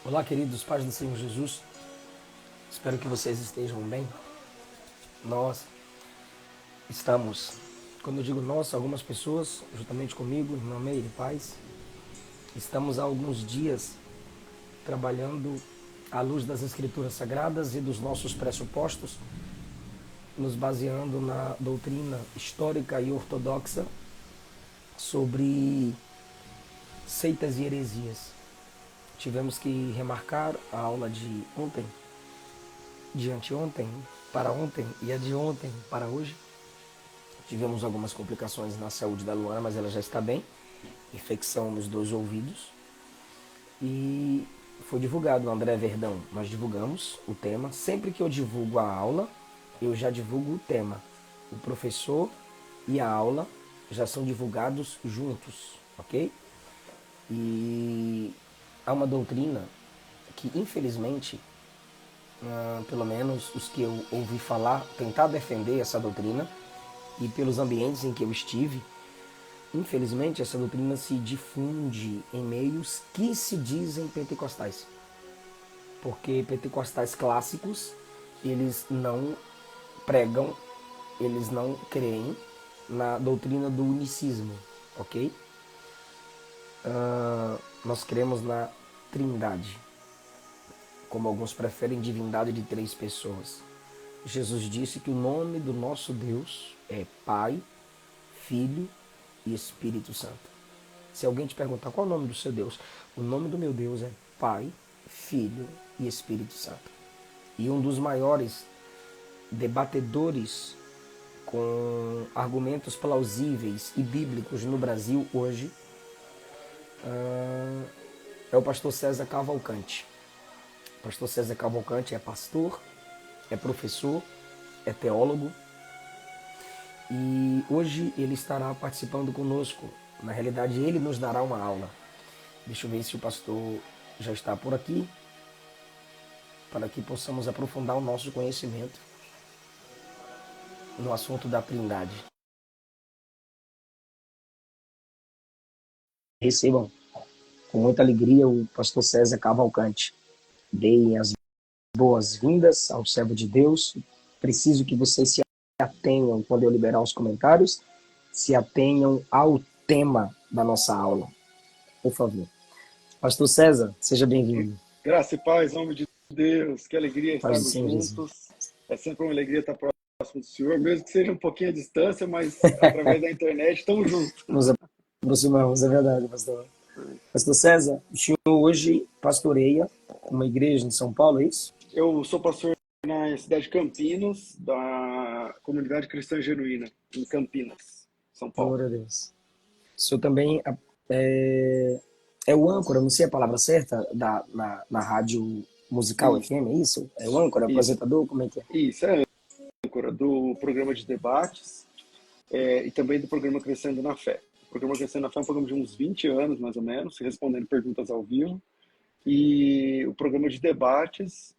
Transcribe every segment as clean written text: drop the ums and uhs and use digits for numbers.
Olá, queridos pais do Senhor Jesus. Espero que vocês estejam bem. Nós estamos, quando eu digo nós, algumas pessoas, juntamente comigo, irmã Meire e Paz, estamos há alguns dias trabalhando à luz das Escrituras Sagradas e dos nossos pressupostos, nos baseando na doutrina histórica e ortodoxa sobre seitas e heresias. Tivemos que remarcar a aula de ontem, de anteontem para ontem e a de ontem para hoje. Tivemos algumas complicações na saúde da Luana, mas ela já está bem. Infecção nos dois ouvidos. E foi divulgado, André Verdão, nós divulgamos o tema. Sempre que eu divulgo a aula, eu já divulgo o tema. O professor e a aula já são divulgados juntos, ok? E há uma doutrina que, infelizmente, pelo menos os que eu ouvi falar, tentar defender essa doutrina, e pelos ambientes em que eu estive, infelizmente essa doutrina se difunde em meios que se dizem pentecostais. Porque pentecostais clássicos, eles não pregam, eles não creem na doutrina do unicismo, ok? Nós cremos na Trindade, como alguns preferem, divindade de três pessoas. Jesus disse que o nome do nosso Deus é Pai, Filho e Espírito Santo. Se alguém te perguntar qual é o nome do seu Deus, o nome do meu Deus é Pai, Filho e Espírito Santo. E um dos maiores debatedores com argumentos plausíveis e bíblicos no Brasil hoje é o pastor César Cavalcante. O pastor César Cavalcante é pastor, é professor, é teólogo e hoje ele estará participando conosco. Na realidade, ele nos dará uma aula. Deixa eu ver se o pastor já está por aqui, para que possamos aprofundar o nosso conhecimento no assunto da Trindade. Recebam com muita alegria o pastor César Cavalcante. Deem as boas-vindas ao servo de Deus. Preciso que vocês se atenham, quando eu liberar os comentários, se atenham ao tema da nossa aula, por favor. Pastor César, seja bem-vindo. Graça e paz, em nome de Deus. Que alegria Paz do estarmos Senhor Jesus. juntos. É sempre uma alegria estar próximo do Senhor, mesmo que seja um pouquinho à distância, mas através da internet estamos juntos. Nos aproximamos, é verdade, pastor. Pastor César, o senhor hoje pastoreia uma igreja em São Paulo, é isso? Eu sou pastor na cidade de Campinas, da Comunidade Cristã Genuína, em Campinas, São Paulo. Glória a Deus. O senhor também é o âncora, não sei a palavra certa, na rádio musical Isso, FM, é isso? É o âncora, isso, apresentador, como é que é? isso, é âncora do programa de debates e também do programa Crescendo na Fé. O programa Crescendo na Fé é um programa de uns 20 anos, mais ou menos, respondendo perguntas ao vivo. E o programa de debates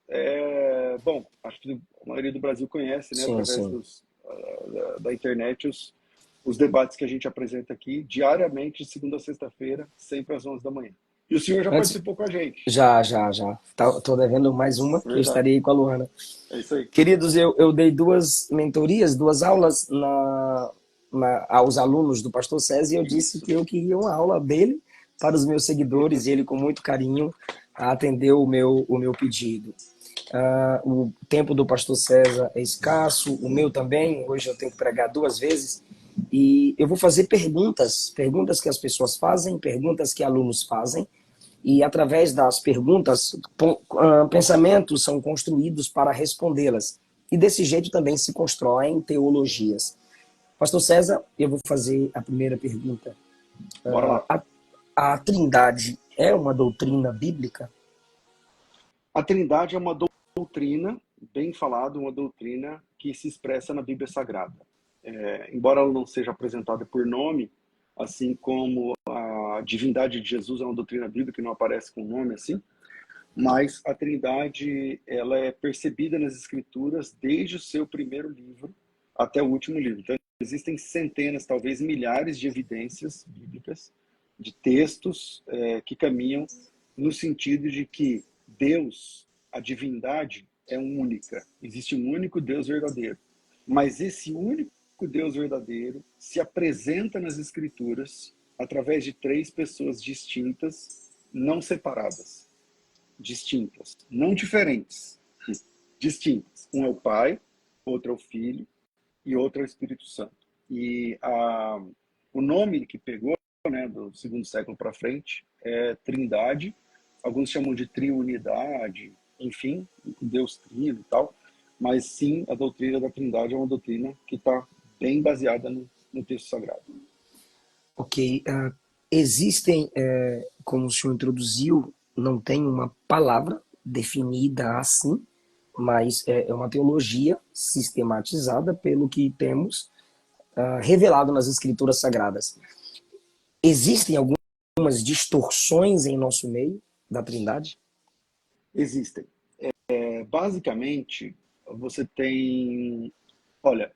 bom, acho que a maioria do Brasil conhece, né, Sim, através sim. da internet, os debates que a gente apresenta aqui diariamente, de segunda a sexta-feira, sempre às 11 da manhã. E o senhor já Antes, participou com a gente. já. Estou devendo mais uma, que eu Verdade. estarei com a Luana. É isso aí. Queridos, eu dei duas mentorias, duas aulas aos alunos do pastor César, e eu disse Isso. que eu queria uma aula dele para os meus seguidores, e ele, com muito carinho, atendeu o meu pedido. O tempo do pastor César é escasso, o meu também, hoje eu tenho que pregar 2 vezes, e eu vou fazer perguntas que as pessoas fazem, perguntas que alunos fazem, e através das perguntas, pensamentos são construídos para respondê-las. E desse jeito também se constroem teologias. Pastor César, eu vou fazer a primeira pergunta. Bora lá. A Trindade é uma doutrina bíblica? A Trindade é uma doutrina, bem falado, uma doutrina que se expressa na Bíblia Sagrada. Embora ela não seja apresentada por nome, assim como a divindade de Jesus é uma doutrina bíblica que não aparece com nome assim, mas a Trindade ela é percebida nas Escrituras desde o seu primeiro livro até o último livro. Então, existem centenas, talvez milhares de evidências bíblicas, de textos que caminham no sentido de que Deus, a divindade, é única. Existe um único Deus verdadeiro. Mas esse único Deus verdadeiro se apresenta nas Escrituras através de três pessoas distintas, não separadas. Distintas, não diferentes, distintas. Um é o Pai, outro é o Filho e outro é o Espírito Santo. E o nome que pegou, né, do segundo século para frente é Trindade. Alguns chamam de triunidade, enfim, Deus trino e tal. Mas sim, a doutrina da Trindade é uma doutrina que está bem baseada no texto sagrado. Ok. Existem, como o senhor introduziu, não tem uma palavra definida assim, mas é uma teologia sistematizada pelo que temos revelado nas Escrituras Sagradas. Existem algumas distorções em nosso meio da Trindade? Existem. Basicamente, você tem... Olha,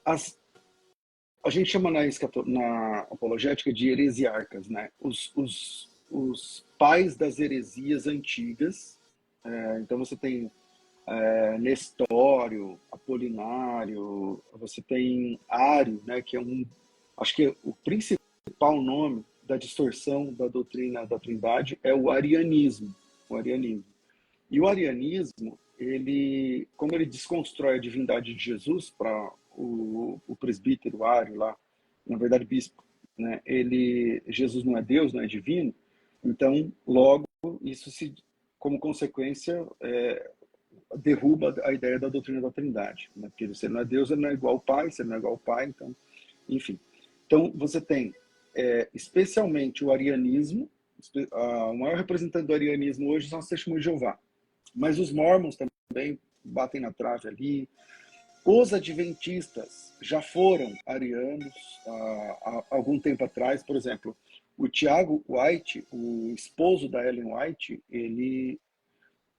a gente chama na apologética de heresiarcas, né? Os pais das heresias antigas. Então você tem Nestório, Apolinário, você tem Ário, né? Que é acho que o principal nome da distorção da doutrina da Trindade é o arianismo. O arianismo. E o arianismo, como ele desconstrói a divindade de Jesus para o presbítero Ário lá, na verdade bispo, né? Jesus não é Deus, não é divino, então logo isso como consequência derruba a ideia da doutrina da Trindade, né? Porque se ele não é Deus, ele não é igual ao Pai, se ele não é igual ao Pai, então, enfim. Então você tem especialmente o arianismo. O maior representante do arianismo hoje são as Testemunhas de Jeová. Mas os mormons também batem na trave ali. Os adventistas já foram arianos há algum tempo atrás. Por exemplo, o Tiago White, o esposo da Ellen White,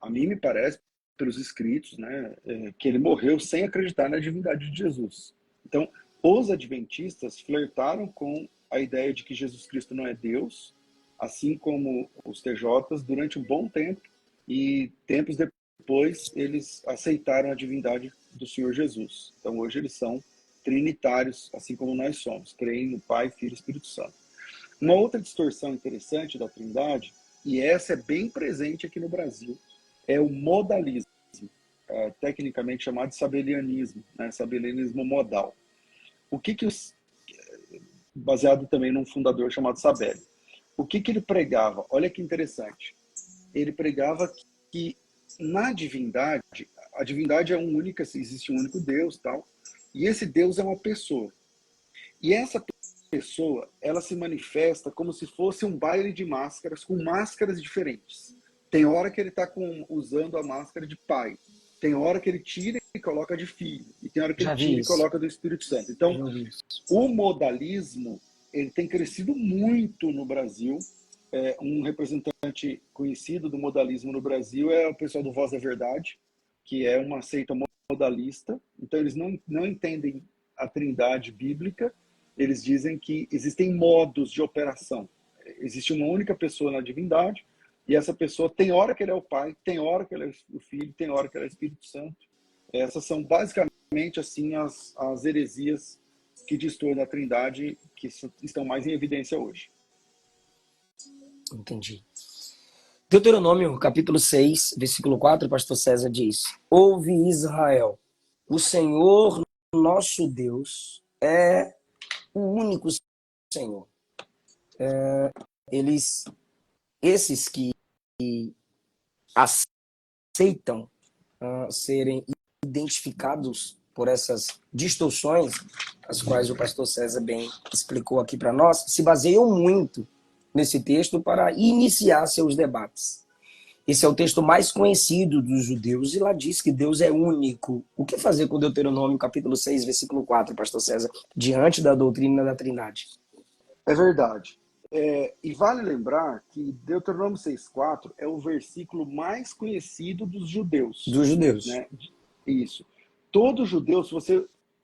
a mim me parece, pelos escritos, né, que ele morreu sem acreditar na divindade de Jesus. Então, os adventistas flertaram com a ideia de que Jesus Cristo não é Deus, assim como os TJs, durante um bom tempo. E tempos depois eles aceitaram a divindade do Senhor Jesus. Então hoje eles são trinitários, assim como nós somos, creem no Pai, Filho e Espírito Santo. Uma outra distorção interessante da Trindade, e essa é bem presente aqui no Brasil, é o modalismo, tecnicamente chamado de sabelianismo, né? Sabelianismo modal. Baseado também num fundador chamado Sabelli. O que ele pregava? Olha que interessante. Ele pregava que na divindade, a divindade é única, existe um único Deus, tal, e esse Deus é uma pessoa. E essa pessoa, ela se manifesta como se fosse um baile de máscaras, com máscaras diferentes. Tem hora que ele está usando a máscara de pai, tem hora que ele tira e coloca de filho, e tem hora que ele tira e coloca do Espírito Santo. Então, o modalismo, ele tem crescido muito no Brasil. Um representante conhecido do modalismo no Brasil é o pessoal do Voz da Verdade, que é uma seita modalista. Então, eles não entendem a trindade bíblica. Eles dizem que existem modos de operação. Existe uma única pessoa na divindade, e essa pessoa tem hora que ele é o Pai, tem hora que ele é o Filho, tem hora que ele é o Espírito Santo. Essas são basicamente assim as heresias que distorcem a Trindade, que estão mais em evidência hoje. Entendi. Deuteronômio, capítulo 6, versículo 4, o pastor César diz: Ouve Israel, o Senhor nosso Deus é o único Senhor. Esses que aceitam serem identificados por essas distorções, as quais o pastor César bem explicou aqui para nós, se baseiam muito nesse texto para iniciar seus debates. Esse é o texto mais conhecido dos judeus, e lá diz que Deus é único. O que fazer com Deuteronômio, capítulo 6, versículo 4, pastor César, diante da doutrina da Trindade? É verdade. E vale lembrar que Deuteronômio 6,4 é o versículo mais conhecido dos judeus. Dos judeus. Né? Isso. Todo judeu,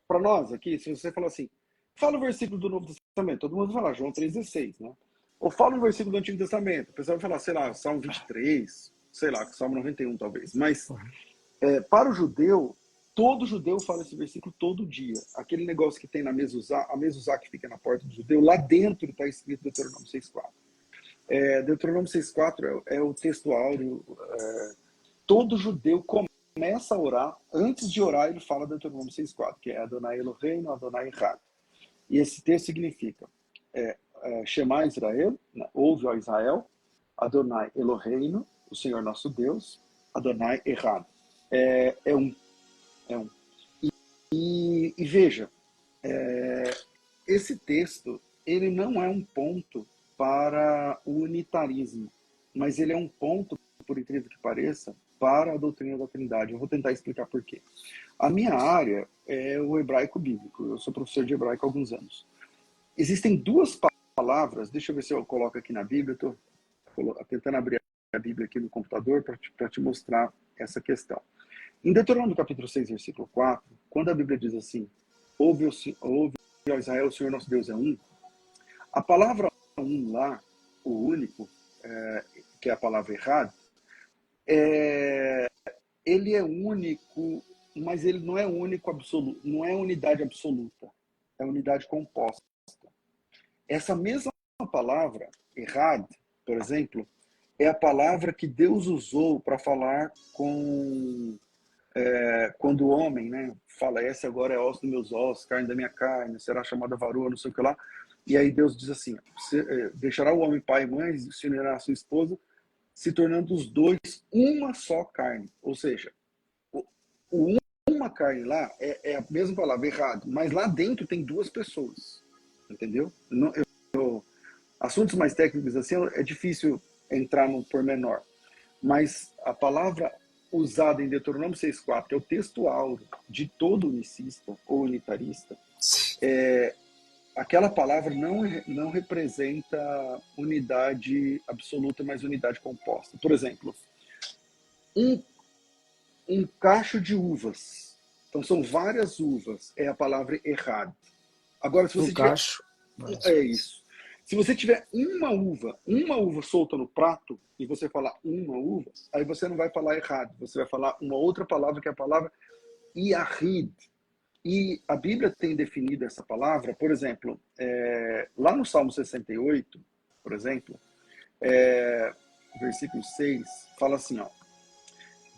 para nós aqui, se você falar assim, fala o versículo do Novo Testamento, todo mundo vai falar João 3,16, né? Ou fala o versículo do Antigo Testamento, o pessoal vai falar, sei lá, Salmo 23, sei lá, Salmo 91 talvez. Mas Uhum. para o judeu, todo judeu fala esse versículo todo dia. Aquele negócio que tem na mezuzá, a mezuzá que fica na porta do judeu, lá dentro está escrito Deuteronômio 6,4. Deuteronômio 6,4 é o texto áureo. Todo judeu começa a orar, antes de orar ele fala Deuteronômio 6,4, que é Adonai Eloheinu, Adonai Echad. E esse texto significa Shema Israel, né? Ouve, ó Israel, Adonai Eloheinu, o Senhor nosso Deus, Adonai Echad. É um. É um. E veja, esse texto, ele não é um ponto para o unitarismo, mas ele é um ponto, por incrível que pareça, para a doutrina da Trindade. Eu vou tentar explicar por quê. A minha área é o hebraico bíblico. Eu sou professor de hebraico há alguns anos. Existem duas palavras, deixa eu ver se eu coloco aqui na Bíblia, estou tentando abrir a Bíblia aqui no computador para te mostrar essa questão. Em Deuteronômio capítulo 6, versículo 4, quando a Bíblia diz assim, ouve, ó Israel, o Senhor nosso Deus é um, a palavra um lá, o único, que é a palavra errada, ele é único, mas ele não é único absoluto, não é unidade absoluta, é unidade composta. Essa mesma palavra, errad, por exemplo, é a palavra que Deus usou para falar quando o homem, né, fala, esse agora é osso dos meus ossos, carne da minha carne, será chamada varoa, não sei o que lá. E aí Deus diz assim, deixará o homem pai e mãe, se unirá a sua esposa, se tornando os dois uma só carne. Ou seja, uma carne lá é a mesma palavra, errado, mas lá dentro tem duas pessoas. Entendeu? Assuntos mais técnicos assim é difícil entrar no pormenor. Mas a palavra usada em Deuteronômio 6,4, que é o texto áureo de todo unicista ou unitarista, aquela palavra não representa unidade absoluta, mas unidade composta. Por exemplo, um cacho de uvas. Então são várias uvas, é a palavra errado. Agora, se Um você tiver... cacho. É isso. Se você tiver uma uva solta no prato, e você falar uma uva, aí você não vai falar errado. Você vai falar uma outra palavra, que é a palavra Yahid. E a Bíblia tem definido essa palavra, por exemplo, lá no Salmo 68, por exemplo, versículo 6, fala assim, ó,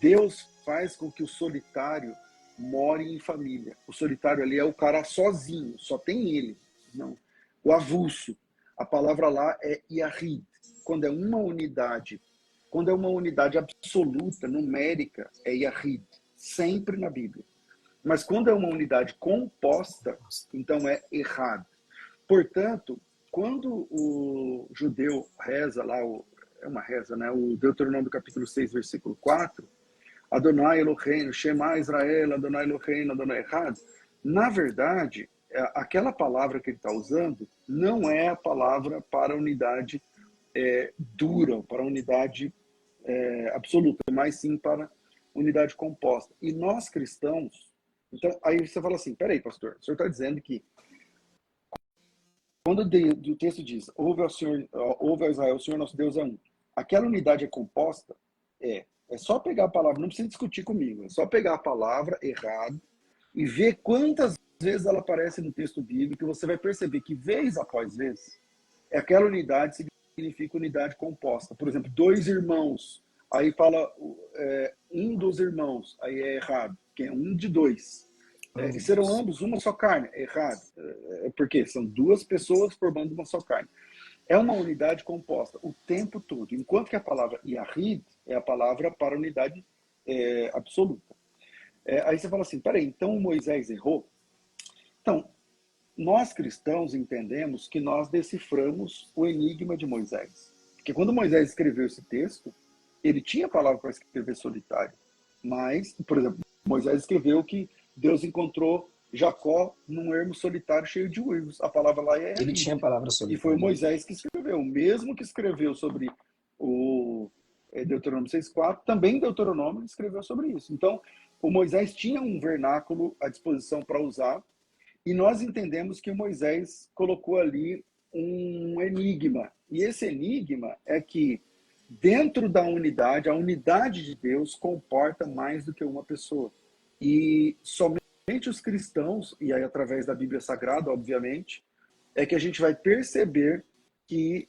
Deus faz com que o solitário more em família. O solitário ali é o cara sozinho, só tem ele. Não. O avulso. A palavra lá é Yahid. Quando é uma unidade absoluta, numérica, é Yahid. Sempre na Bíblia. Mas quando é uma unidade composta, então é errado. Portanto, quando o judeu reza lá, é uma reza, né? O Deuteronômio capítulo 6, versículo 4, Adonai Eloheinu, Shema Israel, Adonai Eloheinu, Adonai Echad, na verdade, aquela palavra que ele está usando não é a palavra para unidade dura, para unidade absoluta, mas sim para unidade composta. E nós cristãos, então aí você fala assim, peraí, pastor, o senhor está dizendo que quando o texto diz, ouve ao Israel, o Senhor nosso Deus é um, aquela unidade é composta? É só pegar a palavra, não precisa discutir comigo, é só pegar a palavra errado e ver quantas vezes ela aparece no texto bíblico, e você vai perceber que vez após vez, aquela unidade significa unidade composta. Por exemplo, dois irmãos, aí fala um dos irmãos, aí é errado, que é um de dois. E serão ambos uma só carne, é errado. Porque são duas pessoas formando uma só carne. É uma unidade composta o tempo todo, enquanto que a palavra Yahid é a palavra para unidade absoluta. Aí você fala assim, peraí, então Moisés errou? Então, nós cristãos entendemos que nós deciframos o enigma de Moisés. Porque quando Moisés escreveu esse texto, ele tinha a palavra para escrever solitário. Mas, por exemplo, Moisés escreveu que Deus encontrou Jacó num ermo solitário cheio de uivos. A palavra lá é Ele tinha a Yahid. palavra E foi o solitária. Moisés que escreveu. O mesmo que escreveu sobre o Deuteronômio 6,4, também Deuteronômio escreveu sobre isso. Então, o Moisés tinha um vernáculo à disposição para usar, e nós entendemos que o Moisés colocou ali um enigma. E esse enigma é que dentro da unidade, a unidade de Deus comporta mais do que uma pessoa. E somente os cristãos, e aí através da Bíblia Sagrada, obviamente, é que a gente vai perceber que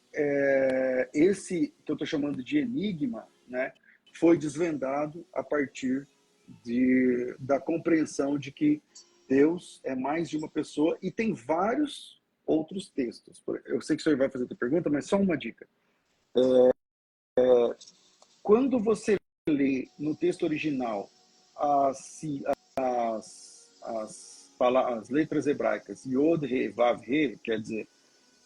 esse que eu estou chamando de enigma, né, foi desvendado a partir da compreensão de que Deus é mais de uma pessoa, e tem vários outros textos. Eu sei que o senhor vai fazer a pergunta, mas só uma dica. Quando você lê no texto original as letras hebraicas Yod, He, Vav, He, quer dizer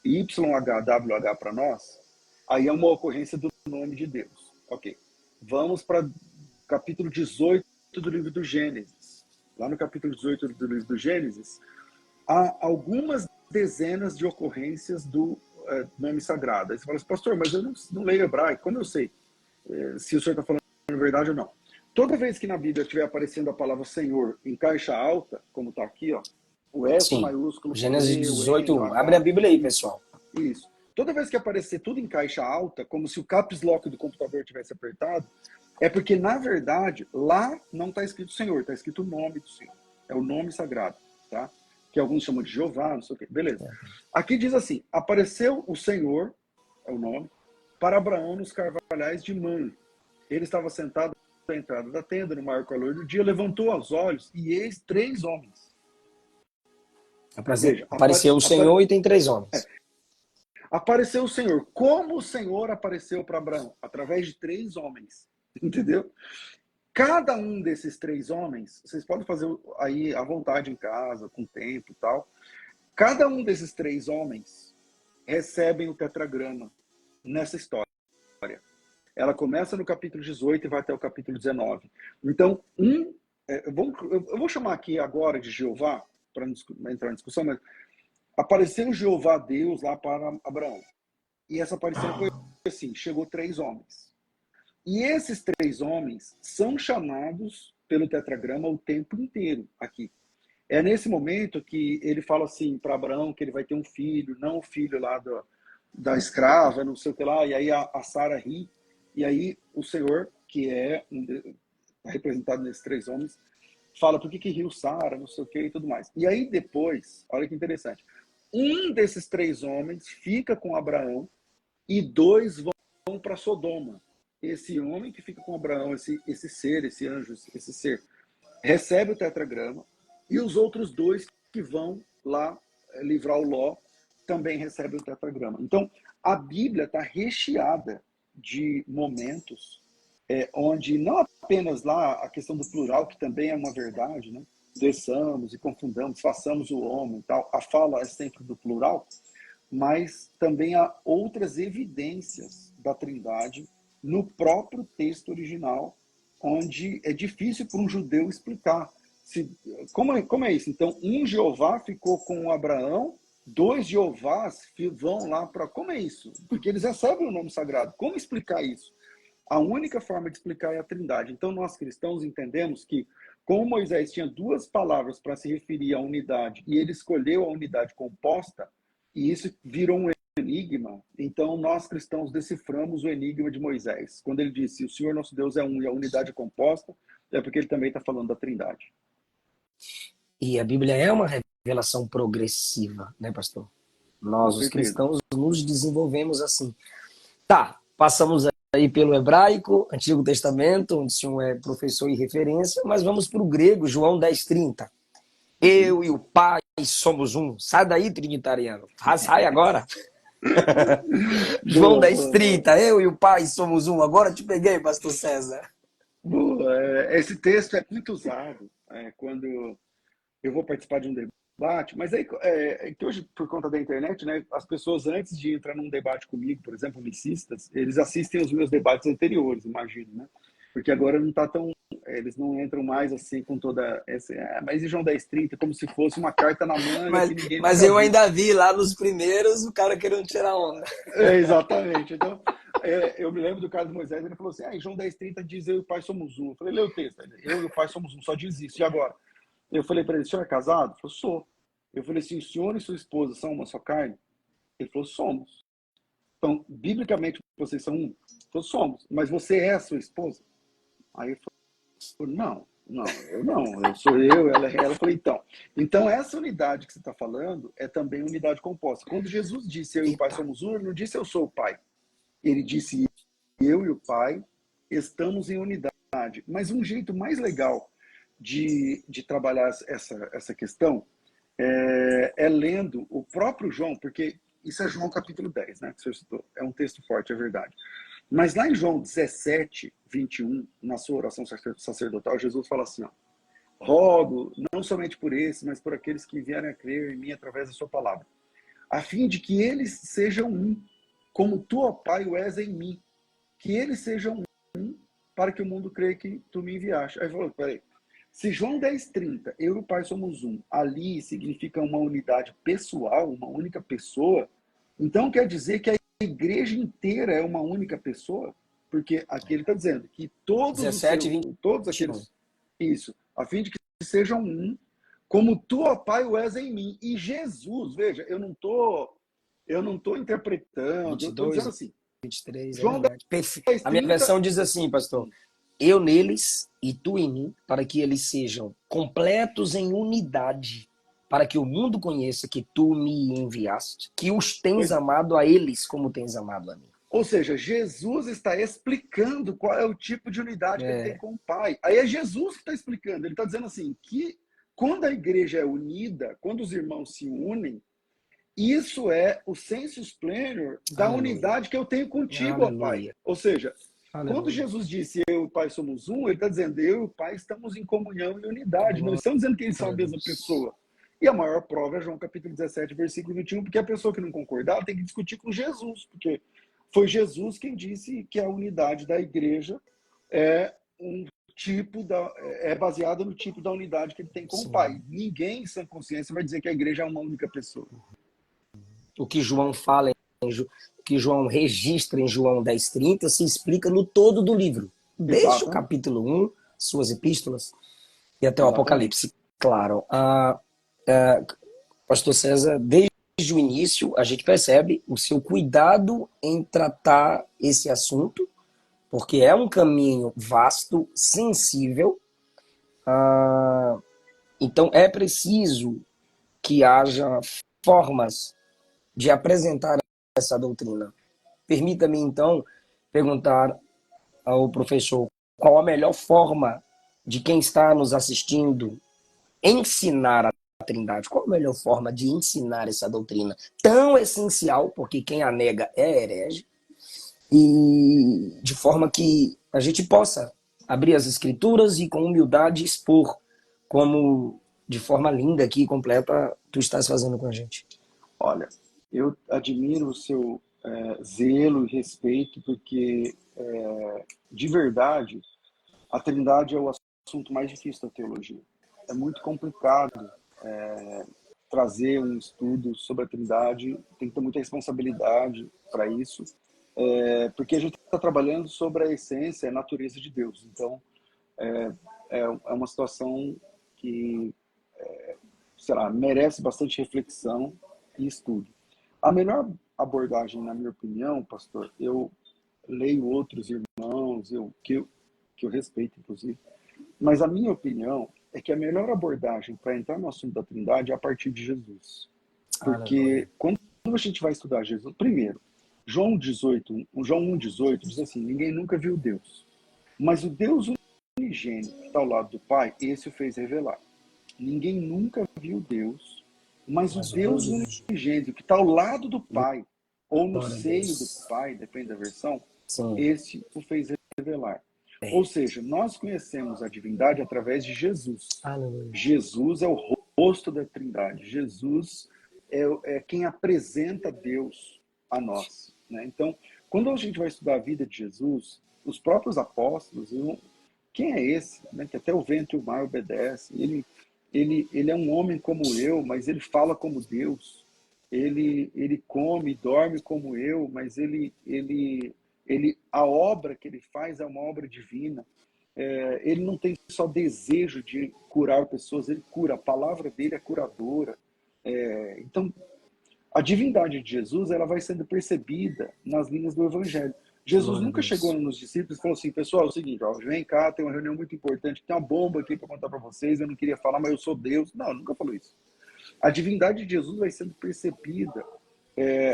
YHWH para nós, aí é uma ocorrência do nome de Deus. Ok. Vamos para capítulo 18 do livro do Gênesis. Lá no capítulo 18 do livro do Gênesis, há algumas dezenas de ocorrências do nome sagrado. Aí você fala assim, pastor, mas eu não leio hebraico, como eu sei se o senhor está falando a verdade ou não? Toda vez que na Bíblia estiver aparecendo a palavra Senhor em caixa alta, como está aqui, ó, o S Sim. maiúsculo, Gênesis o E, o N, o 18, abre a H, Bíblia aí, isso, pessoal. isso. Toda vez que aparecer tudo em caixa alta, como se o caps lock do computador tivesse apertado, é porque, na verdade, lá não está escrito Senhor, está escrito o nome do Senhor. É o nome sagrado, tá? Que alguns chamam de Jeová, não sei o quê. Beleza. Aqui diz assim, apareceu o Senhor, é o nome, para Abraão nos carvalhais de Mamre. Ele estava sentado à entrada da tenda, no maior calor do dia, levantou os olhos e eis 3 homens. Veja, Apareceu o Senhor e tem 3 homens. apareceu o Senhor. Como o Senhor apareceu para Abraão? Através de 3 homens. Entendeu? Cada um desses 3 homens, vocês podem fazer aí à vontade em casa, com tempo e tal. Cada um desses 3 homens recebem o tetragrama nessa história. Ela começa no capítulo 18 e vai até o capítulo 19. Então, eu vou chamar aqui agora de Jeová, para entrar em discussão, mas apareceu Jeová Deus lá para Abraão. E essa aparição foi assim, chegou 3 homens. E esses 3 homens são chamados pelo tetragrama o tempo inteiro aqui. É nesse momento que ele fala assim para Abraão que ele vai ter um filho, não o filho lá da escrava, não sei o que lá, e aí a Sara ri, e aí o Senhor, que representado nesses 3 homens, fala por que riu Sara, não sei o que e tudo mais. E aí depois, olha que interessante, um desses 3 homens fica com Abraão e 2 vão para Sodoma. Esse homem que fica com Abraão, esse ser, esse anjo, esse ser, recebe o tetragrama, e os outros 2 que vão lá livrar o Ló também recebem o tetragrama. Então, a Bíblia está recheada de momentos onde não apenas lá a questão do plural, que também é uma verdade, né? Desçamos e confundamos, façamos o homem, tal. A fala é sempre do plural, mas também há outras evidências da Trindade no próprio texto original, onde é difícil para um judeu explicar. Como é isso? Então, um Jeová ficou com Abraão, 2 Jeovás vão lá para... Como é isso? Porque eles recebem o nome sagrado. Como explicar isso? A única forma de explicar é a Trindade. Então, nós cristãos entendemos que, como Moisés tinha 2 palavras para se referir à unidade, e ele escolheu a unidade composta, e isso virou um enigma, então nós cristãos deciframos o enigma de Moisés. Quando ele disse, o Senhor nosso Deus é um e a unidade é composta, é porque ele também está falando da Trindade. E a Bíblia é uma revelação progressiva, né, pastor? Nós, os cristãos, nos desenvolvemos assim. Tá, passamos aí pelo hebraico, Antigo Testamento, onde o senhor é professor e referência, mas vamos para o grego, João 10:30. Eu e o Pai somos um. Sai daí, trinitariano. Sai agora. João 10:30. Eu e o Pai somos um. Agora te peguei, pastor César. Boa. Esse texto é muito usado quando eu vou participar de um debate, mas aí que hoje, por conta da internet, né, as pessoas, antes de entrar num debate comigo, por exemplo, licistas, eles assistem os meus debates anteriores, imagino, né? Porque agora não está tão... Eles não entram mais assim com toda essa... mas e João 10:30, como se fosse uma carta na manga que ninguém Mas nunca eu viu. ainda vi lá nos primeiros o cara querendo tirar onda. Exatamente. Então, eu me lembro do caso de Moisés, ele falou assim, João 10:30 diz eu e o Pai somos um. Eu falei, lê o texto. Eu e o Pai somos um, só diz isso. E agora? Eu falei para ele, o senhor é casado? Ele falou, sou. Eu falei assim, o senhor e sua esposa são uma só carne? Ele falou, somos. Então, biblicamente, vocês são um? Falou, somos. Mas você é a sua esposa? Aí ele falou, não, eu sou eu, ela é ela. Eu falei, então essa unidade que você está falando é também unidade composta. Quando Jesus disse eu e o Pai Eita. somos um, ele não disse eu sou o Pai. Ele disse eu e o Pai estamos em unidade. Mas um jeito mais legal de trabalhar essa questão é lendo o próprio João, porque isso é João capítulo 10, né, que o senhor citou. É um texto forte, é verdade. Mas lá em João 17, 21, na sua oração sacerdotal, Jesus fala assim, ó, rogo, não somente por esses, mas por aqueles que vierem a crer em mim através da sua palavra, a fim de que eles sejam um, como tu, ó Pai, o és em mim, que eles sejam um, para que o mundo creia que tu me enviaste. Aí falou, peraí, se João 10:30, eu e o Pai somos um, ali significa uma unidade pessoal, uma única pessoa, então quer dizer que a igreja inteira é uma única pessoa? Porque aqui ele está dizendo que 17 e todos 21. aqueles, isso, a fim de que sejam um, como tu, ó Pai, o és em mim. E Jesus, veja, eu não tô interpretando, eu estou 22, dizendo assim, 23, é João verdade. A minha 10:30, versão diz assim, pastor. Eu neles e tu em mim, para que eles sejam completos em unidade, para que o mundo conheça que tu me enviaste, que os tens pois, amado a eles como tens amado a mim. ou seja, Jesus está explicando qual é o tipo de unidade que ele tem É, com o Pai. Aí é Jesus que está explicando, ele está dizendo assim, que quando a igreja é unida, quando os irmãos se unem, isso é o sensus plenior da aleluia, unidade que eu tenho contigo, ó Pai. aleluia, Ou seja, quando aleluia. Jesus disse eu e o Pai somos um, ele está dizendo eu e o Pai estamos em comunhão e unidade. Não Glória estamos dizendo que eles são a a mesma Deus. pessoa. E a maior prova é João capítulo 17, versículo 21, porque a pessoa que não concordar tem que discutir com Jesus, porque foi Jesus quem disse que a unidade da igreja é um é baseada no tipo da unidade que ele tem com o Sim. Pai. Ninguém em sã consciência vai dizer que a igreja é uma única pessoa. O que João fala, o que João registra em João 10:30 se explica no todo do livro, desde o Exatamente. capítulo 1, suas epístolas, e até o Exatamente. Apocalipse. Claro, pastor César, desde o início a gente percebe o seu cuidado em tratar esse assunto, porque é um caminho vasto, sensível, então é preciso que haja formas de apresentar essa doutrina. Permita-me então perguntar ao professor qual a melhor forma de quem está nos assistindo ensinar a Trindade. Qual a melhor forma de ensinar essa doutrina tão essencial, porque quem a nega é herege, e de forma que a gente possa abrir as escrituras e com humildade expor como de forma linda aqui e completa tu estás fazendo com a gente. Olha, eu admiro o seu zelo e respeito, porque, de verdade, a Trindade é o assunto mais difícil da teologia. É muito complicado trazer um estudo sobre a Trindade, tem que ter muita responsabilidade para isso, porque a gente está trabalhando sobre a essência, a natureza de Deus. Então, é uma situação que, sei lá, merece bastante reflexão e estudo. A melhor abordagem, na minha opinião, pastor, eu leio outros irmãos, que eu respeito, inclusive, mas a minha opinião é que a melhor abordagem para entrar no assunto da Trindade é a partir de Jesus. Aleluia. Porque quando a gente vai estudar Jesus, primeiro, João 1,18 diz assim, ninguém nunca viu Deus, mas o Deus unigênito que está ao lado do Pai, esse o fez revelar. Ninguém nunca viu Deus, mas o Mas o Deus Deus unigênito. unigênito que está ao lado do Pai, ou no Glória a seio do Deus. Pai, depende da versão, Sim. esse o fez revelar. Ou É. seja, nós conhecemos a divindade através de Jesus. Aleluia. Jesus é o rosto da Trindade. Jesus é quem apresenta Deus a nós, né? Então, quando a gente vai estudar a vida de Jesus, os próprios apóstolos, quem é esse, né, que até o vento e o mar obedecem? Ele é um homem como eu, mas ele fala como Deus. Ele come e dorme como eu, mas a obra que ele faz é uma obra divina. Ele não tem só desejo de curar pessoas, ele cura. A palavra dele é curadora. Então, a divindade de Jesus ela vai sendo percebida nas linhas do Evangelho. Jesus Glória a nunca chegou Deus. nos discípulos e falou assim, pessoal, é o seguinte, ó, vem cá, tem uma reunião muito importante, tem uma bomba aqui para contar para vocês, eu não queria falar, mas eu sou Deus. Não, nunca falou isso. A divindade de Jesus vai sendo percebida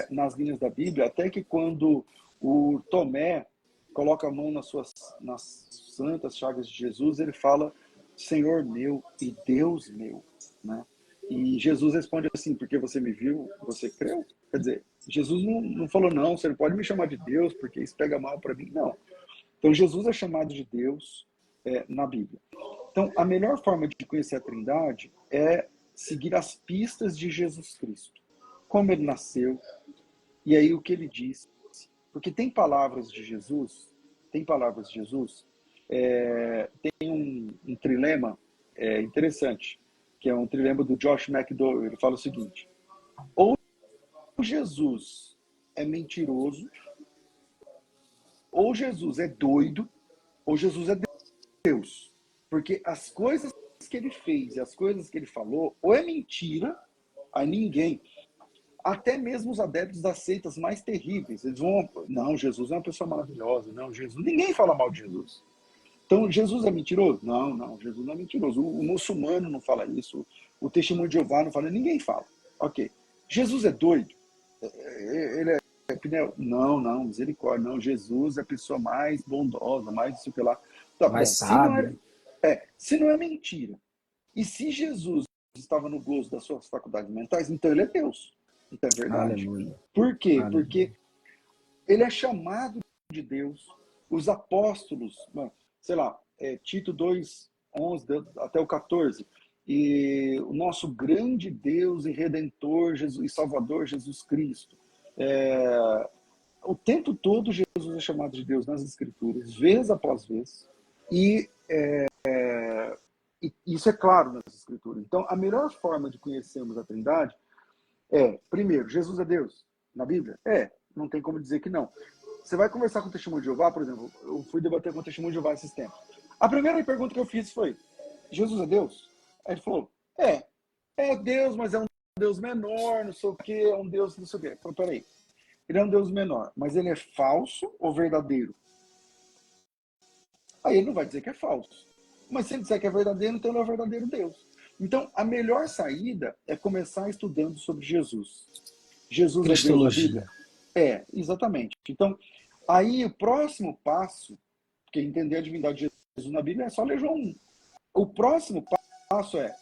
nas linhas da Bíblia, até que quando o Tomé coloca a mão nas santas chagas de Jesus, ele fala, Senhor meu e Deus meu, né? E Jesus responde assim, porque você me viu, você creu? Quer dizer, Jesus não falou, não, você não pode me chamar de Deus, porque isso pega mal para mim. Não. Então, Jesus é chamado de Deus na Bíblia. Então, a melhor forma de conhecer a Trindade é seguir as pistas de Jesus Cristo. Como ele nasceu, e aí o que ele disse. Porque tem palavras de Jesus, tem um trilema interessante, que é um trilema do Josh McDowell. Ele fala o seguinte, ou Jesus é mentiroso, ou Jesus é doido, ou Jesus é Deus. Porque as coisas que ele fez e as coisas que ele falou, ou é mentira, a ninguém, até mesmo os adeptos das seitas mais terríveis, eles vão, não, Jesus é uma pessoa maravilhosa, não, Jesus, ninguém fala mal de Jesus. Então, Jesus é mentiroso? Não, não, Jesus não é mentiroso. O muçulmano não fala isso, o testemunho de Jeová não fala, ninguém fala. Ok. Jesus é doido? Ele é pneu? Não, não, misericórdia, não. Jesus é a pessoa mais bondosa, mais isso que lá. Tá Mais bom, sábio. se não é mentira, e se Jesus estava no gozo das suas faculdades mentais, então ele é Deus. Então é verdade. Aleluia. Por quê? Aleluia. Porque ele é chamado de Deus. Os apóstolos, sei lá, Tito 2:11 até o 14, e o nosso grande Deus e Redentor Jesus, e Salvador Jesus Cristo. O tempo todo Jesus é chamado de Deus nas Escrituras, vez após vez, e isso é claro nas Escrituras. Então, a melhor forma de conhecermos a Trindade primeiro, Jesus é Deus na Bíblia? Não tem como dizer que não. Você vai conversar com o Testemunho de Jeová, por exemplo, eu fui debater com o Testemunho de Jeová esses tempos. A primeira pergunta que eu fiz foi, Jesus é Deus? Aí ele falou, é Deus, mas é um Deus menor, não sei o quê, é um Deus não sei o quê. Eu falei, peraí, ele é um Deus menor, mas ele é falso ou verdadeiro? Aí ele não vai dizer que é falso. Mas se ele disser que é verdadeiro, então ele é o verdadeiro Deus. Então, a melhor saída é começar estudando sobre Jesus. Jesus é Deus na Bíblia? Cristologia. Exatamente. Então, aí o próximo passo, porque entender a divindade de Jesus na Bíblia é só ler João 1. O próximo passo é,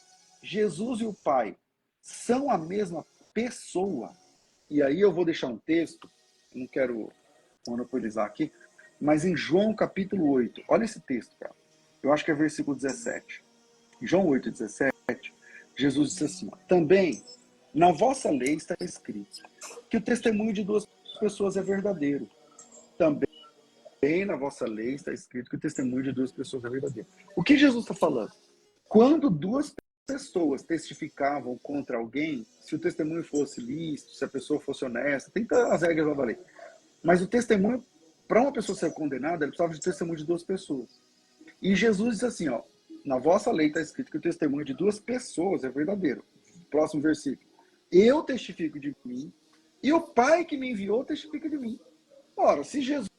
Jesus e o Pai são a mesma pessoa. E aí eu vou deixar um texto, não quero monopolizar aqui, mas em João capítulo 8, olha esse texto, cara. Eu acho que é versículo 17. João 8:17, Jesus disse assim, também na vossa lei está escrito que o testemunho de duas pessoas é verdadeiro. Também na vossa lei está escrito que o testemunho de duas pessoas é verdadeiro. O que Jesus está falando? Quando duas pessoas testificavam contra alguém, se o testemunho fosse lícito, se a pessoa fosse honesta, tem as regras da lei. Mas o testemunho, para uma pessoa ser condenada, ele precisava de testemunho de duas pessoas. E Jesus diz assim, na vossa lei está escrito que o testemunho de duas pessoas é verdadeiro. Próximo versículo. Eu testifico de mim e o Pai que me enviou testifica de mim. Ora, se Jesus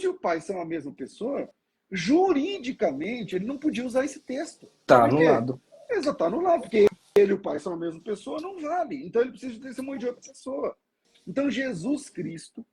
e o Pai são a mesma pessoa, juridicamente ele não podia usar esse texto. Tá Por quê? anulado. Ele já está anulado, porque ele e o Pai são a mesma pessoa, não vale. Então ele precisa de testemunho de outra pessoa. Então Jesus Cristo,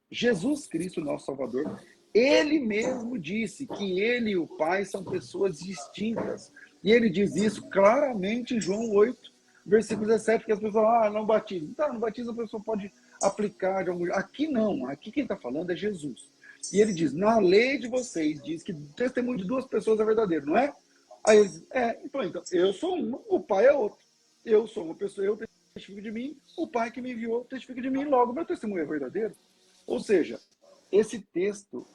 nosso Salvador, ele mesmo disse que ele e o Pai são pessoas distintas. E ele diz isso claramente em João 8, versículo 17, que as pessoas não batizam. Tá, não batiza, a pessoa pode aplicar de algum jeito. Aqui não, aqui quem está falando é Jesus. E ele diz, na lei de vocês, diz que o testemunho de duas pessoas é verdadeiro, não é? Aí ele diz, então, eu sou uma, o Pai é outro. Eu sou uma pessoa, eu testifico de mim, o Pai que me enviou testifica de mim, logo meu testemunho é verdadeiro. Ou seja, esse texto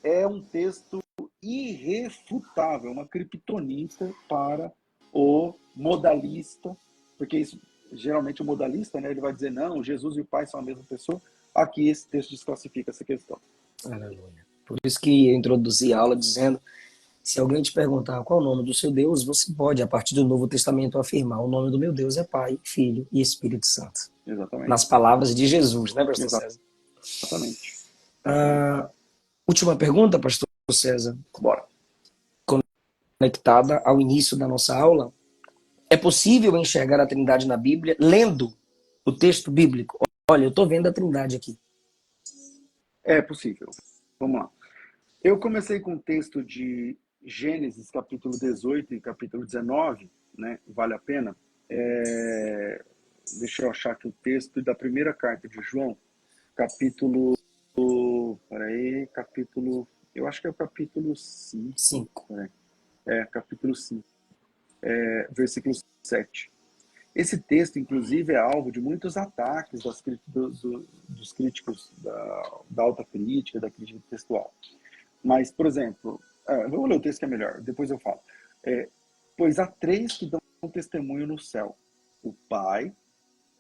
é um texto irrefutável, uma criptonita para o modalista, porque isso, geralmente o modalista, ele vai dizer, não, Jesus e o Pai são a mesma pessoa. Aqui esse texto desclassifica essa questão. Aleluia. Por isso que eu introduzi a aula dizendo, se alguém te perguntar qual é o nome do seu Deus, você pode, a partir do Novo Testamento, afirmar, o nome do meu Deus é Pai, Filho e Espírito Santo. Exatamente. Nas palavras de Jesus, né, pastor César? Exatamente. Ah, Última pergunta, pastor César, Bora. conectada ao início da nossa aula. É possível enxergar a Trindade na Bíblia lendo o texto bíblico? Olha, eu estou vendo a Trindade aqui. É possível. Vamos lá. Eu comecei com o texto de Gênesis, capítulo 18 e capítulo 19, né? Vale a pena. Deixa eu achar aqui o texto da primeira carta de João, capítulo. Peraí, capítulo. Eu acho que é o capítulo 5. 5. Capítulo 5, versículo 7. Esse texto, inclusive, é alvo de muitos ataques dos críticos da alta crítica, da crítica textual. Mas, por exemplo, vou ler o texto que é melhor, depois eu falo. Pois há três que dão testemunho no céu: o Pai,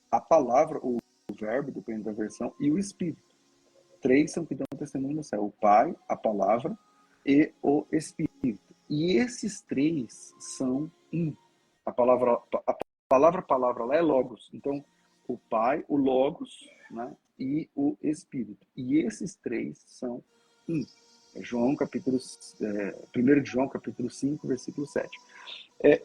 a palavra, ou o verbo, depende da versão, e o Espírito. Três são que dão testemunho no céu: o Pai, a palavra e o Espírito. E esses três são um. A palavra lá é Logos. Então, o Pai, o Logos, né, e o Espírito. E esses três são um. João, capítulo, 1 de João, capítulo 5, versículo 7.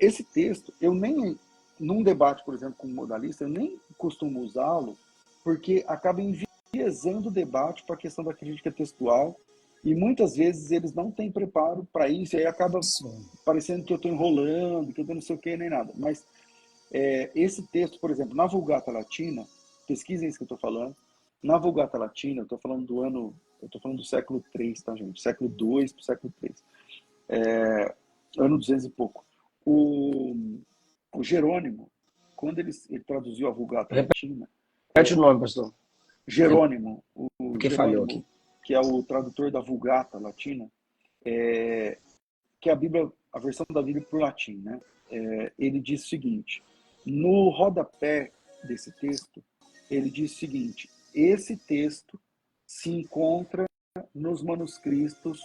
Esse texto, eu nem, num debate, por exemplo, com um modalista, eu nem costumo usá-lo, porque acaba enviesando o debate para a questão da crítica textual, e muitas vezes eles não têm preparo para isso, e aí acaba parecendo que eu estou enrolando, que eu não sei o que, nem nada. Mas esse texto, por exemplo, na Vulgata Latina, pesquisem isso que eu estou falando, na Vulgata Latina, eu estou falando do século III, tá, gente? Século II para o século III. Ano 200 e pouco. O Jerônimo, quando ele traduziu a Vulgata Latina, Repete o nome, pastor. Jerônimo, Porque falhou aqui. que é o tradutor da Vulgata Latina, que é a versão da Bíblia para o latim, né? Ele diz o seguinte: no rodapé desse texto, ele diz o seguinte: esse texto se encontra nos manuscritos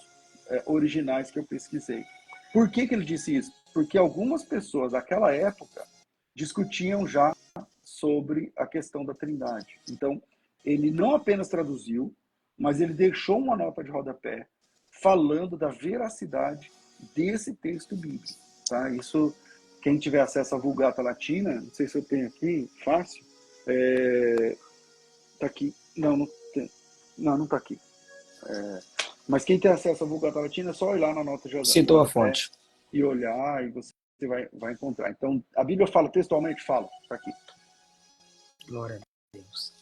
originais que eu pesquisei. Por que ele disse isso? Porque algumas pessoas daquela época discutiam já sobre a questão da Trindade. Então, ele não apenas traduziu, mas ele deixou uma nota de rodapé falando da veracidade desse texto bíblico. Tá? Isso, quem tiver acesso à Vulgata Latina, não sei se eu tenho aqui, fácil, tá aqui. Não tem. Não tá aqui. Mas quem tem acesso à Vulgata Latina é só olhar na nota de rodapé. Citou a fonte. E olhar, e você vai encontrar. Então, a Bíblia fala textualmente, fala, tá aqui. Glória a Deus.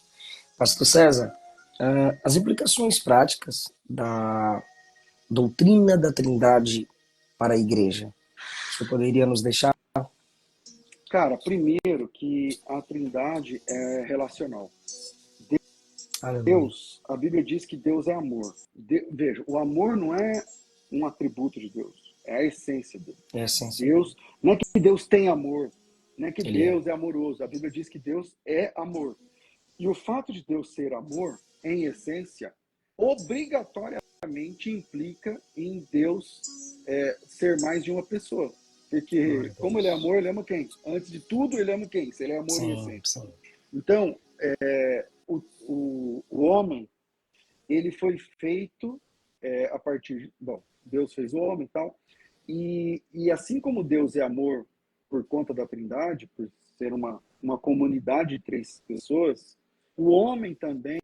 Pastor César, as implicações práticas da doutrina da Trindade para a igreja, você poderia nos deixar? Cara, primeiro que a Trindade é relacional. Deus, a Bíblia diz que Deus é amor. Veja, o amor não é um atributo de Deus, é a essência dele. É a essência. Deus, não é que Deus tem amor, não é que Deus é amoroso. A Bíblia diz que Deus é amor. E o fato de Deus ser amor, em essência, obrigatoriamente implica em Deus ser mais de uma pessoa. Porque, como ele é amor, ele ama quem? Antes de tudo, ele ama quem? Se ele é amor em essência. Sim. Então, o homem, ele foi feito a partir... Bom, Deus fez o homem e tal. E assim como Deus é amor por conta da Trindade, por ser uma comunidade de três pessoas, o homem também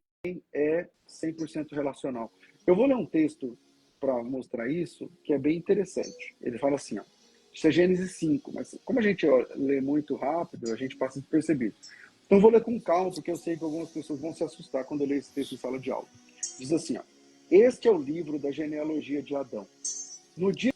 é 100% relacional. Eu vou ler um texto para mostrar isso, que é bem interessante. Ele fala assim, ó, isso é Gênesis 5, mas como a gente lê muito rápido, a gente passa despercebido. Então eu vou ler com calma, porque eu sei que algumas pessoas vão se assustar quando eu ler esse texto em sala de aula. Diz assim, ó, este é o livro da genealogia de Adão. No dia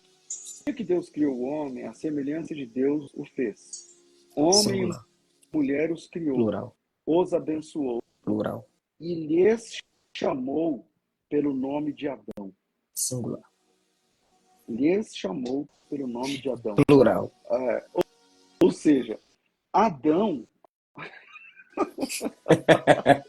que Deus criou o homem, a semelhança de Deus o fez. Homem e mulher os criou, plural. Os abençoou, plural. E lhes chamou pelo nome de Adão. Singular. Lhes chamou pelo nome de Adão. Plural. Ou seja, Adão é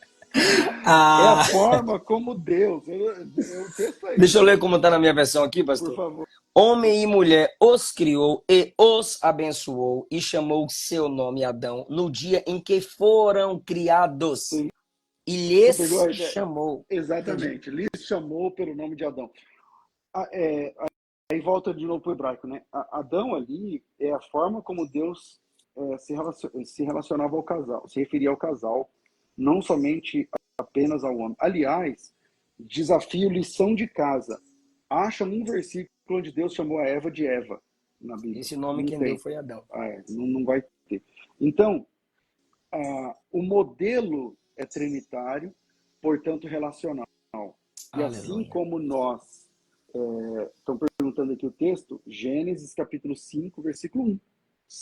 a forma como Deus. O texto é Deixa eu ler como está na minha versão aqui, pastor. Por favor. Homem e mulher os criou e os abençoou e chamou seu nome Adão no dia em que foram criados. Sim. E Você pegou lhes a ideia? chamou. Entendi. Exatamente. Lhes chamou pelo nome de Adão. Aí volta de novo para o hebraico, né? Adão ali é a forma como Deus se relacionava ao casal, se referia ao casal, não somente apenas ao homem. Aliás, desafio lição de casa. Acha um versículo onde Deus chamou a Eva de Eva na Bíblia? Esse nome Não quem deu tem. foi Adão. Não vai ter. Então, o modelo é trinitário, portanto relacional. E assim Aleluia. como nós, estão perguntando aqui o texto, Gênesis capítulo 5, versículo 1.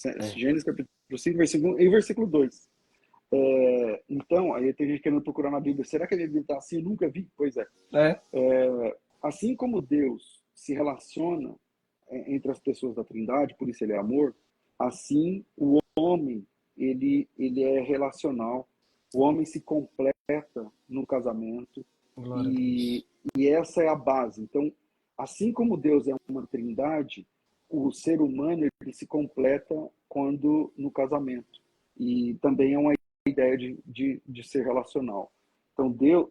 É. Gênesis capítulo 5, versículo 1 e versículo 2. Então, aí tem gente querendo procurar na Bíblia, será que a Bíblia está assim? Eu nunca vi. Pois é. É. Assim como Deus se relaciona entre as pessoas da Trindade, por isso ele é amor, assim o homem, ele é relacional. O homem se completa no casamento Glória a e, Deus. e essa é a base. Então, assim como Deus é uma Trindade, o ser humano ele se completa quando no casamento. E também é uma ideia de ser relacional. Então, Deus,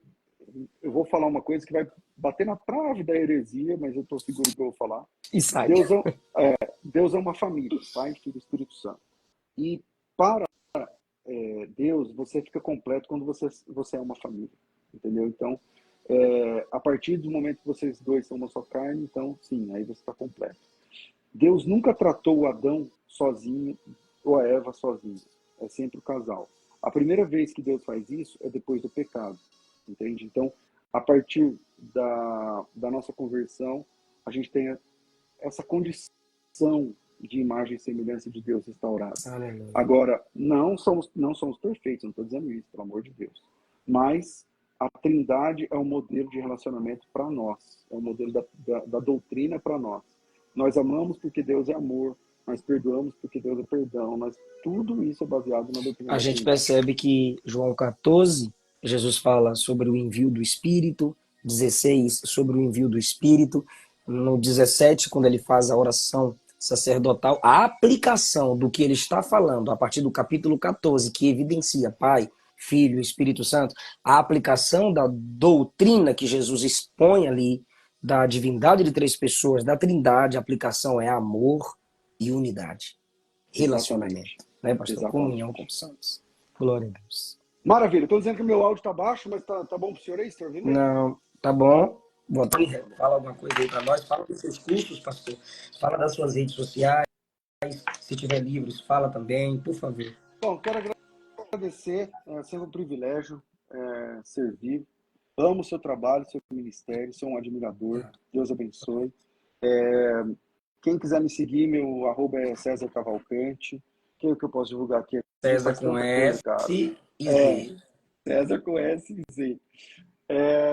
eu vou falar uma coisa que vai bater na trave da heresia, mas eu estou seguro que eu vou falar. E sai. Deus Deus é uma família, Pai, Filho e Espírito Santo. E para Deus, você fica completo quando você é uma família, entendeu? Então, a partir do momento que vocês dois são uma só carne, então, sim, aí você está completo. Deus nunca tratou o Adão sozinho ou a Eva sozinha. É sempre o casal. A primeira vez que Deus faz isso é depois do pecado, entende? Então, a partir da nossa conversão, a gente tem essa condição de imagem e semelhança de Deus restaurada. Aleluia. Agora, não somos perfeitos, não estou dizendo isso, pelo amor de Deus. Mas a Trindade é um modelo de relacionamento para nós, é um modelo da doutrina para nós. Nós amamos porque Deus é amor, nós perdoamos porque Deus é perdão, tudo isso é baseado na doutrina A da gente Trindade. percebe que João 14, Jesus fala sobre o envio do Espírito, 16 sobre o envio do Espírito, no 17, quando ele faz a oração sacerdotal, a aplicação do que ele está falando a partir do capítulo 14, que evidencia Pai, Filho e Espírito Santo, a aplicação da doutrina que Jesus expõe ali, da divindade de três pessoas, da Trindade, a aplicação é amor e unidade, relacionamento, Exatamente. né, pastor? Comunhão com Exatamente. os santos. Glória a Deus. Maravilha. Estou dizendo que o meu áudio está baixo, mas tá bom para o senhor aí? Está ouvindo aí? Não, tá bom. Fala alguma coisa aí para nós. Fala dos seus cursos, pastor. Fala das suas redes sociais. Se tiver livros, fala também, por favor. Bom, quero agradecer. É sempre um privilégio servir. Amo o seu trabalho, seu ministério. Sou um admirador. Deus abençoe. Quem quiser me seguir, meu arroba é César Cavalcante. O que eu posso divulgar aqui? A gente César faz com tanta coisa, S cara. e Z. César com S e Z.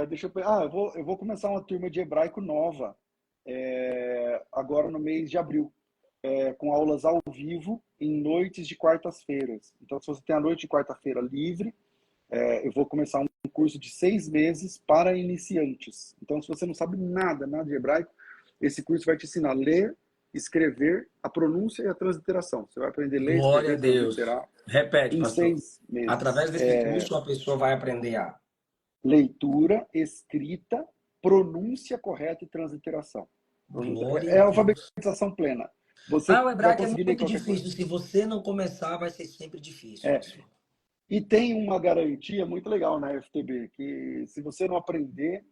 Deixa eu pensar. Eu vou começar uma turma de hebraico nova agora no mês de abril, com aulas ao vivo em noites de quartas-feiras. Então, se você tem a noite de quarta-feira livre, eu vou começar um curso de 6 meses para iniciantes. Então, se você não sabe nada de hebraico, esse curso vai te ensinar a ler, escrever, a pronúncia e a transliteração. Você vai aprender a ler, Glória a escrever, Deus. transliterar Repete, em pastor. 6 meses. Através desse curso, a pessoa vai aprender a Leitura, escrita, pronúncia correta e transliteração. glória É a Deus. alfabetização plena. Você Ah, o vai hebraico é conseguir ler muito qualquer coisa. difícil. Se você não começar, vai ser sempre difícil, É, pastor. e tem uma garantia muito legal na FTB, que se você não aprender,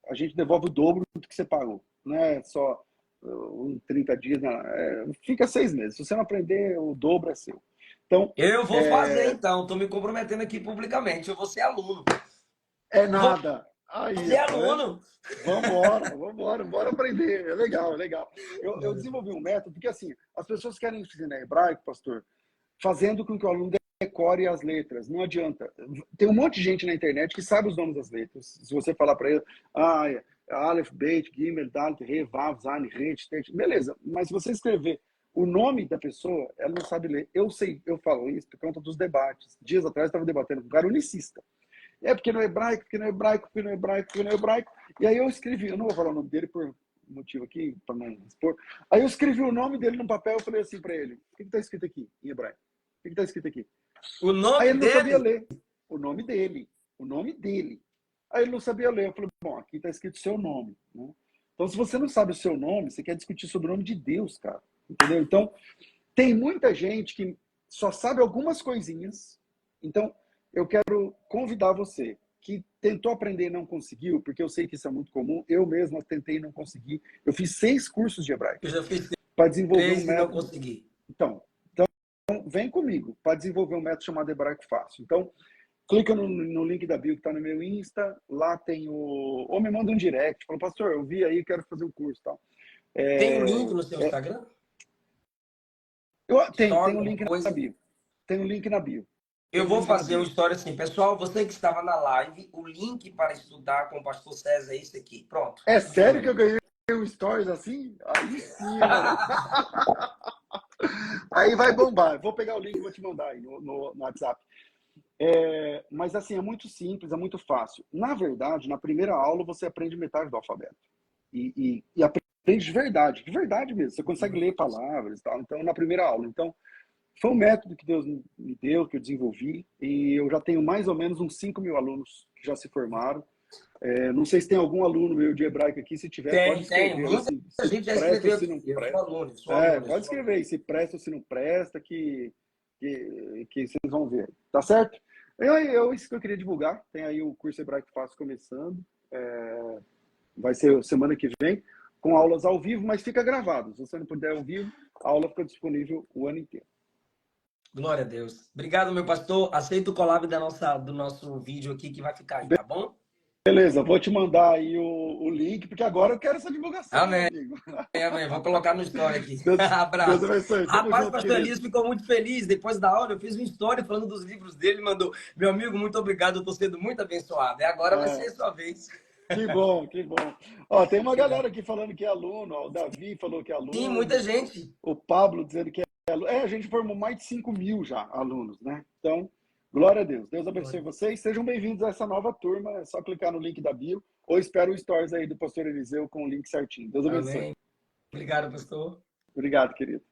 a gente devolve o dobro do que você pagou. Não é só 30 dias, não, fica 6 meses. Se você não aprender, o dobro é seu. Então, Eu vou fazer então, estou me comprometendo aqui publicamente. Eu vou ser aluno. é Vou nada. Aí, ser ó, tá vendo? aluno. Vambora, bora aprender. É legal, é legal. Eu desenvolvi um método, porque assim, as pessoas querem ensinar hebraico, pastor, fazendo com que o aluno decore as letras. Não adianta. Tem um monte de gente na internet que sabe os nomes das letras. Se você falar para ele, Aleph, Beit, Gimel, Dalet, Re, Vav, Zayin, Ret, Tet, beleza. Mas se você escrever o nome da pessoa, ela não sabe ler. Eu sei, eu falo isso por conta dos debates. Dias atrás eu estava debatendo com um cara unicista. Porque no hebraico, porque no hebraico, porque no hebraico, porque no hebraico. E aí eu escrevi, eu não vou falar o nome dele por motivo aqui, para não expor. Aí eu escrevi o nome dele no papel e falei assim para ele: o que está escrito aqui em hebraico? O que está escrito aqui? O Aí nome ele não sabia dele? ler o nome dele. nome dele. Aí ele não sabia ler. Eu falei, bom, aqui está escrito seu nome, né? Então, se você não sabe o seu nome, você quer discutir sobre o nome de Deus, cara. Entendeu? Então, tem muita gente que só sabe algumas coisinhas. Então, eu quero convidar você que tentou aprender e não conseguiu, porque eu sei que isso é muito comum. Eu mesmo tentei e não consegui. Eu fiz 6 cursos de hebraico Eu já fiz para desenvolver um 3 e não método. consegui. Então, vem comigo para desenvolver um método chamado Hebraico Fácil. Então, clica no link da bio que está no meu Insta, lá tem o... Ou me manda um direct, fala, pastor, eu vi aí, quero fazer o curso e tal. Tem um link É, no seu Instagram? tem Story, um alguma link na coisa? bio. Tem um link na bio. Tem Eu um vou link na fazer uma bio. história assim. Pessoal, você que estava na live, o link para estudar com o pastor César é esse aqui. Pronto. É Isso sério que eu foi. ganhei um stories assim? Aí sim, mano. Aí vai bombar. Vou pegar o link e vou te mandar aí no WhatsApp. Mas assim, é muito simples, é muito fácil. Na verdade, na primeira aula você aprende metade do alfabeto. E aprende de verdade mesmo. Você consegue ler palavras e tal. Então, na primeira aula. Então, foi um método que Deus me deu, que eu desenvolvi. E eu já tenho mais ou menos uns 5.000 alunos que já se formaram. Não sei se tem algum aluno meu de hebraico aqui. Se tiver, pode Tem. escrever aí Muita se gente já presta ou escreveu se aqui. não Eu sou presta. aluno, eu sou aluno, eu Pode sou aluno. escrever aí se presta ou se não presta, que vocês vão ver. Tá certo? Isso que eu queria divulgar. Tem aí o curso Hebraico Fácil começando. Vai ser semana que vem, com aulas ao vivo, mas fica gravado. Se você não puder ao vivo, a aula fica disponível o ano inteiro. Glória a Deus. Obrigado, meu pastor. Aceita o collab do nosso vídeo aqui que vai ficar aí, tá bom? Beleza, vou te mandar aí o link, porque agora eu quero essa divulgação, meu Amém, amigo. amém. Vou colocar no story aqui. Deus Abraço. abençoe. Tamo Rapaz, o junto, pastor querido. Elias ficou muito feliz. Depois da aula, eu fiz uma história falando dos livros dele. Mandou, meu amigo, muito obrigado. Eu estou sendo muito abençoado. E agora vai ser É, a sua vez. que bom, que bom. Ó, tem uma Legal. galera aqui falando que é aluno, ó, o Davi falou que é Sim, muita aluno, gente. o Pablo dizendo que é aluno. A gente formou mais de 5.000 já alunos, né? Então, glória a Deus. Deus abençoe vocês. Sejam bem-vindos a essa nova turma. É só clicar no link da bio ou espera o stories aí do pastor Eliseu com o link certinho. Deus abençoe. Amém. Obrigado, pastor. Obrigado, querido.